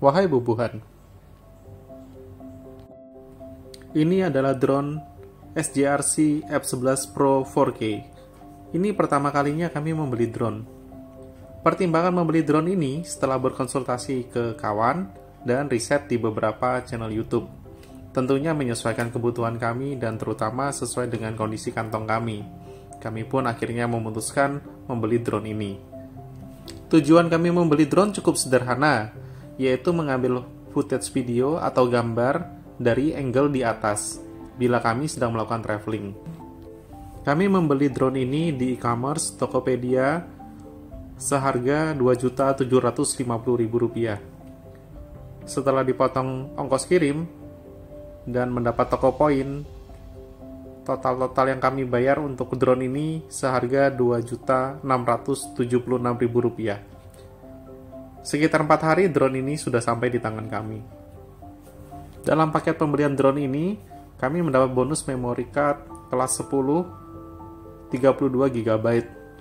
Wahai bubuhan, ini adalah drone SJRC F11 Pro 4K. Ini pertama kalinya kami membeli drone. Pertimbangan membeli drone ini setelah berkonsultasi ke kawan dan riset di beberapa channel YouTube. Tentunya menyesuaikan kebutuhan kami dan terutama sesuai dengan kondisi kantong kami. Kami pun akhirnya memutuskan membeli drone ini. Tujuan kami membeli drone cukup sederhana, yaitu mengambil footage video atau gambar dari angle di atas bila kami sedang melakukan traveling. Kami membeli drone ini di e-commerce Tokopedia seharga Rp2.750.000. Setelah dipotong ongkos kirim dan mendapat toko poin, total yang kami bayar untuk drone ini seharga Rp2.676.000. Sekitar 4 hari drone ini sudah sampai di tangan kami. Dalam paket pembelian drone ini, kami mendapat bonus memory card kelas 10 32 GB.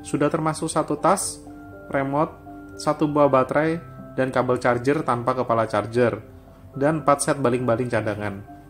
Sudah termasuk satu tas, remote, satu buah baterai, dan kabel charger tanpa kepala charger, dan 4 set baling-baling cadangan.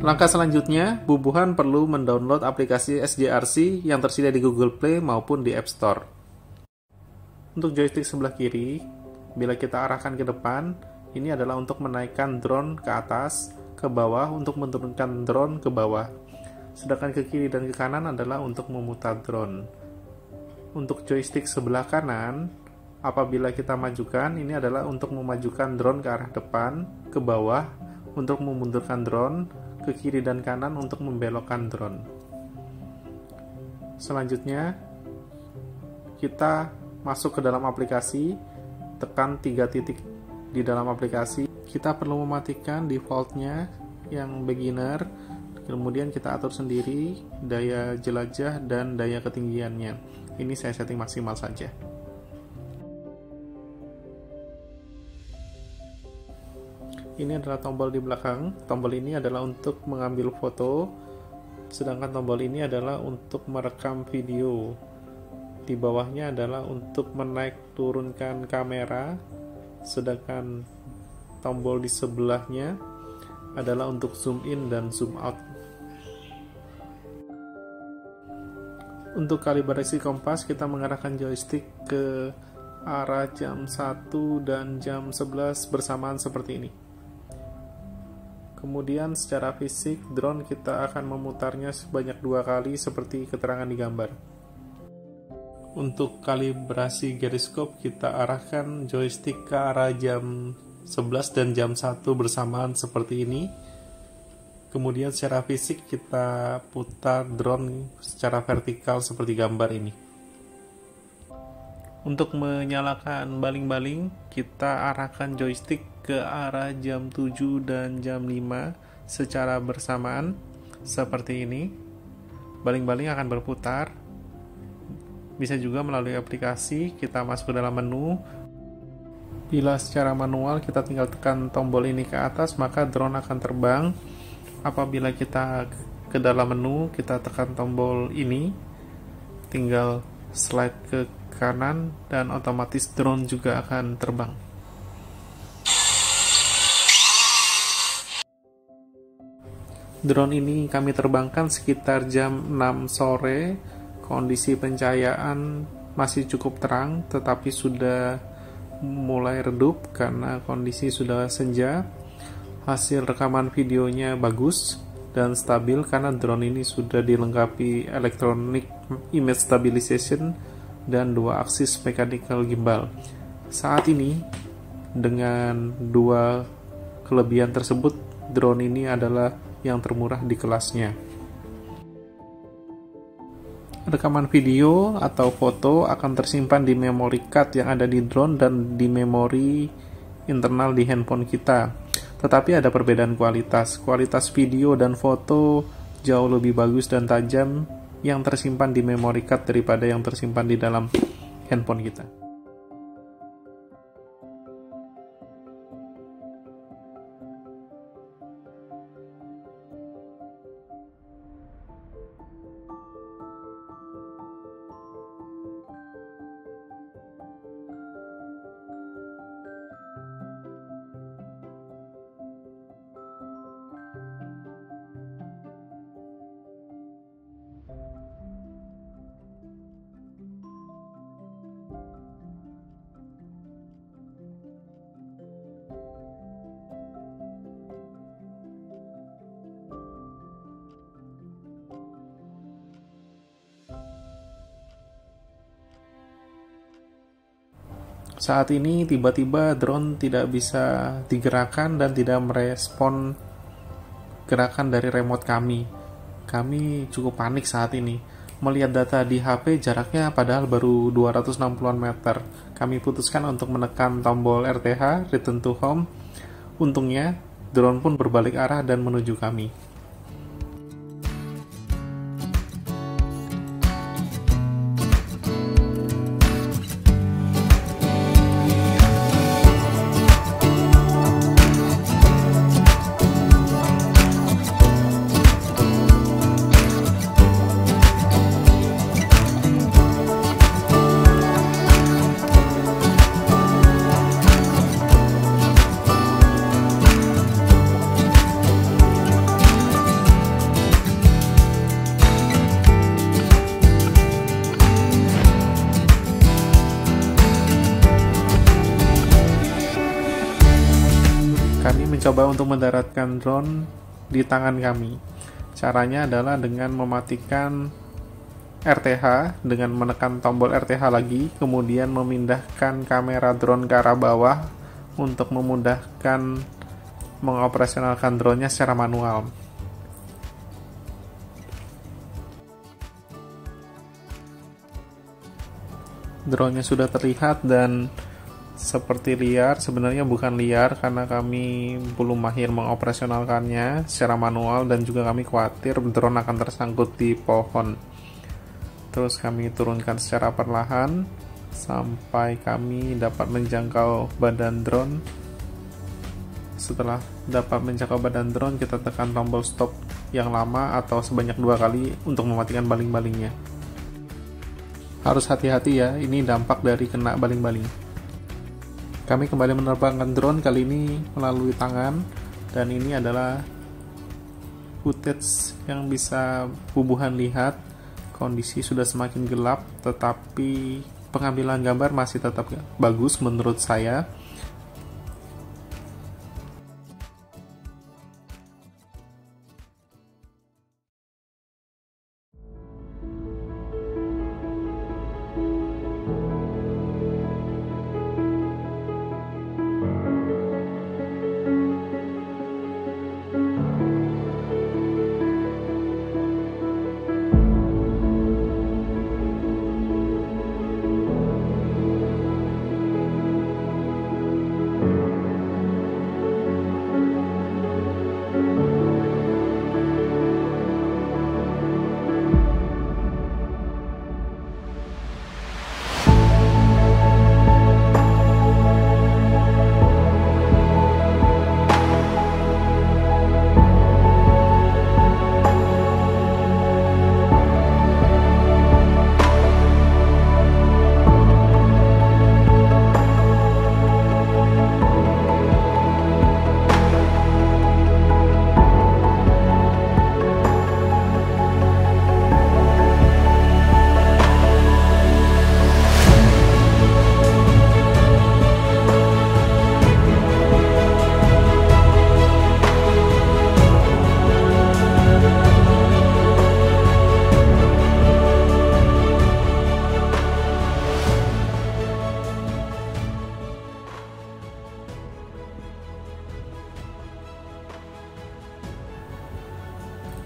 Langkah selanjutnya, bubuhan perlu mendownload aplikasi SJRC yang tersedia di Google Play maupun di App Store. Untuk joystick sebelah kiri, bila kita arahkan ke depan, ini adalah untuk menaikkan drone ke atas, ke bawah untuk menurunkan drone ke bawah. Sedangkan ke kiri dan ke kanan adalah untuk memutar drone. Untuk joystick sebelah kanan, apabila kita majukan, ini adalah untuk memajukan drone ke arah depan, ke bawah, untuk memundurkan drone, ke kiri dan kanan untuk membelokkan drone. Selanjutnya, kita masuk ke dalam aplikasi, tekan 3 titik di dalam aplikasi. Kita perlu mematikan defaultnya yang beginner, kemudian kita atur sendiri daya jelajah dan daya ketinggiannya. Ini saya setting maksimal saja. Ini adalah tombol di belakang. Tombol ini adalah untuk mengambil foto, sedangkan tombol ini adalah untuk merekam video. Di bawahnya adalah untuk menaik turunkan kamera, sedangkan tombol di sebelahnya adalah untuk zoom in dan zoom out. Untuk kalibrasi kompas, kita mengarahkan joystick ke arah jam 1 dan jam 11 bersamaan seperti ini. Kemudian secara fisik, drone kita akan memutarnya sebanyak 2 kali seperti keterangan di gambar. Untuk kalibrasi gyroscope, kita arahkan joystick ke arah jam 11 dan jam 1 bersamaan seperti ini. Kemudian secara fisik kita putar drone secara vertikal seperti gambar ini. Untuk menyalakan baling-baling, kita arahkan joystick ke arah jam 7 dan jam 5 secara bersamaan seperti ini. Baling-baling akan berputar. Bisa juga melalui aplikasi, kita masuk ke dalam menu. Bila secara manual kita tinggal tekan tombol ini ke atas, maka drone akan terbang. Apabila kita ke dalam menu, kita tekan tombol ini, tinggal slide ke kanan dan otomatis drone juga akan terbang. Drone ini kami terbangkan sekitar jam 6 sore. Kondisi pencahayaan masih cukup terang, tetapi sudah mulai redup karena kondisi sudah senja. Hasil rekaman videonya bagus dan stabil karena drone ini sudah dilengkapi electronic image stabilization dan 2 aksis mechanical gimbal. Saat ini Dengan dua kelebihan tersebut, drone ini adalah yang termurah di kelasnya. Rekaman video atau foto akan tersimpan di memory card yang ada di drone dan di memori internal di handphone kita. Tetapi ada perbedaan kualitas. Kualitas video dan foto jauh lebih bagus dan tajam yang tersimpan di memory card daripada yang tersimpan di dalam handphone kita. Saat ini tiba-tiba drone tidak bisa digerakkan dan tidak merespon gerakan dari remote kami. Kami cukup panik saat ini. Melihat data di HP jaraknya padahal baru 260-an meter. Kami putuskan untuk menekan tombol RTH, Return to Home. Untungnya, drone pun berbalik arah dan menuju kami. Kami mencoba untuk mendaratkan drone di tangan kami. Caranya adalah dengan mematikan RTH, dengan menekan tombol RTH lagi, kemudian memindahkan kamera drone ke arah bawah untuk memudahkan mengoperasionalkan drone-nya secara manual. Drone-nya sudah terlihat dan seperti liar, sebenarnya bukan liar karena kami belum mahir mengoperasionalkannya secara manual dan juga kami khawatir drone akan tersangkut di pohon. Terus kami turunkan secara perlahan sampai kami dapat menjangkau badan drone. Setelah dapat menjangkau badan drone, kita tekan tombol stop yang lama atau sebanyak 2 kali untuk mematikan baling-balingnya. Harus hati-hati ya, ini dampak dari kena baling-baling. Kami kembali menerbangkan drone kali ini melalui tangan, dan ini adalah footage yang bisa bubuhan lihat. Kondisi sudah semakin gelap, tetapi pengambilan gambar masih tetap bagus menurut saya.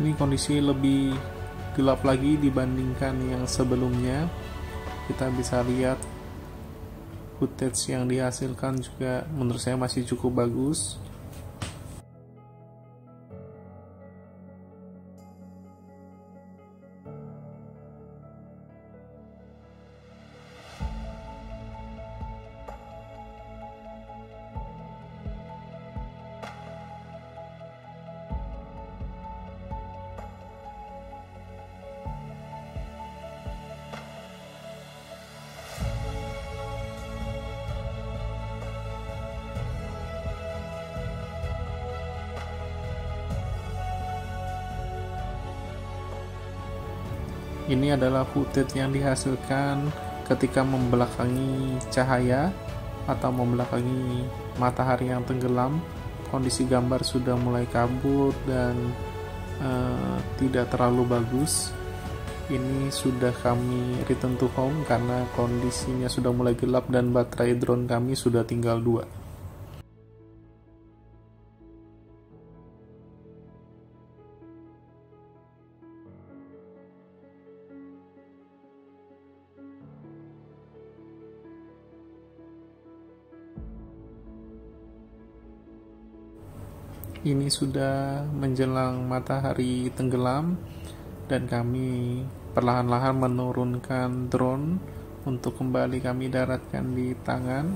Ini kondisi lebih gelap lagi dibandingkan yang sebelumnya. Kita bisa lihat footage yang dihasilkan juga menurut saya masih cukup bagus. Ini adalah footage yang dihasilkan ketika membelakangi cahaya atau membelakangi matahari yang tenggelam. Kondisi gambar sudah mulai kabut dan tidak terlalu bagus. Ini sudah kami return to home karena kondisinya sudah mulai gelap dan baterai drone kami sudah tinggal 2. Ini sudah menjelang matahari tenggelam dan kami perlahan-lahan menurunkan drone untuk kembali kami daratkan di tangan.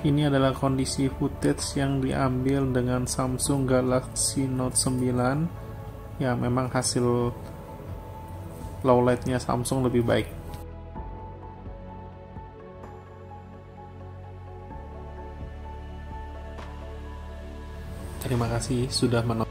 Ini adalah kondisi footage yang diambil dengan Samsung Galaxy Note 9. Ya, memang hasil low light-nya Samsung lebih baik. Terima kasih sudah menonton.